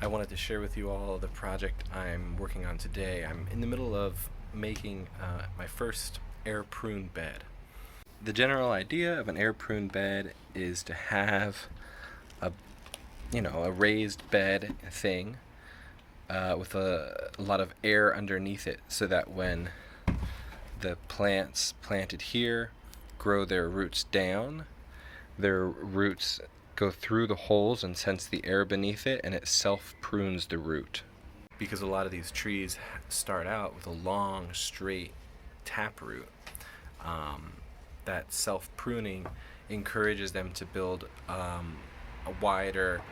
I wanted to share with you all the project I'm working on today. I'm in the middle of making my first air prune bed. The general idea of an air prune bed is to have a a raised bed thing with a lot of air underneath it, so that when the plants planted here grow their roots down, their roots go through the holes and sense the air beneath it, and it self prunes the root. Because a lot of these trees start out with a long, straight taproot, that self pruning encourages them to build a wider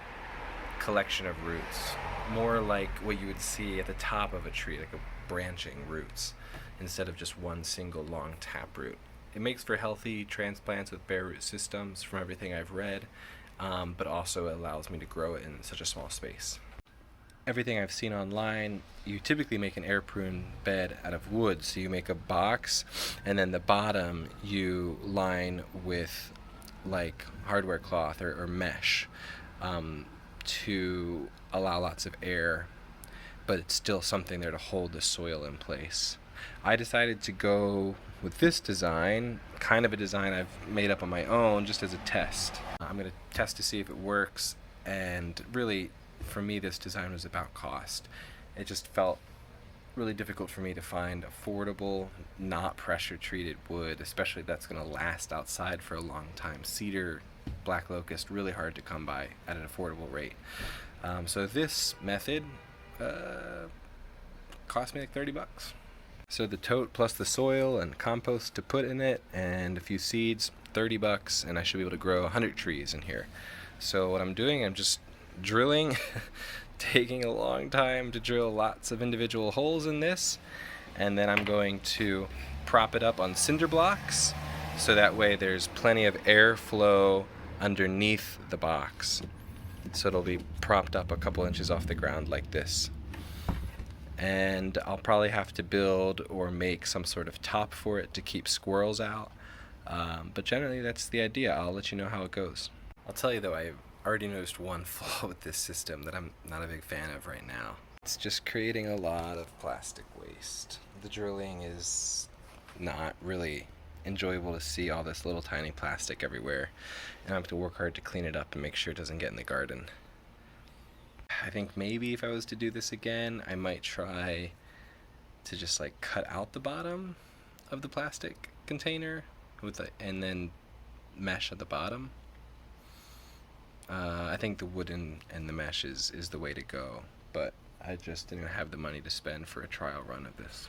collection of roots, more like what you would see at the top of a tree, like a branching roots, instead of just one single long taproot. It makes for healthy transplants with bare root systems from everything I've read, but also allows me to grow it in such a small space. Everything I've seen online, you typically make an air prune bed out of wood. So you make a box, and then the bottom you line with like hardware cloth or mesh, to allow lots of air, but it's still something there to hold the soil in place. I decided to go with this design, kind of a design I've made up on my own just as a test. I'm going to test to see if it works, and really, for me, this design was about cost. It just felt really difficult for me to find affordable, not pressure treated wood, especially that's going to last outside for a long time. Cedar, black locust, really hard to come by at an affordable rate. So this method cost me like $30. So the tote plus the soil and compost to put in it and a few seeds, $30, and I should be able to grow 100 trees in here. So what I'm doing, I'm just drilling, taking a long time to drill lots of individual holes in this, and then I'm going to prop it up on cinder blocks so that way there's plenty of airflow underneath the box. So it'll be propped up a couple inches off the ground like this. And I'll probably have to build or make some sort of top for it to keep squirrels out. But generally that's the idea. I'll let you know how it goes. I'll tell you though, I already noticed one flaw with this system that I'm not a big fan of right now. It's just creating a lot of plastic waste. The drilling is not really enjoyable to see all this little tiny plastic everywhere, and I have to work hard to clean it up and make sure it doesn't get in the garden. I think maybe if I was to do this again, I might try to just like cut out the bottom of the plastic container and then mesh at the bottom. I think the wooden and the mesh is the way to go, but I just didn't have the money to spend for a trial run of this.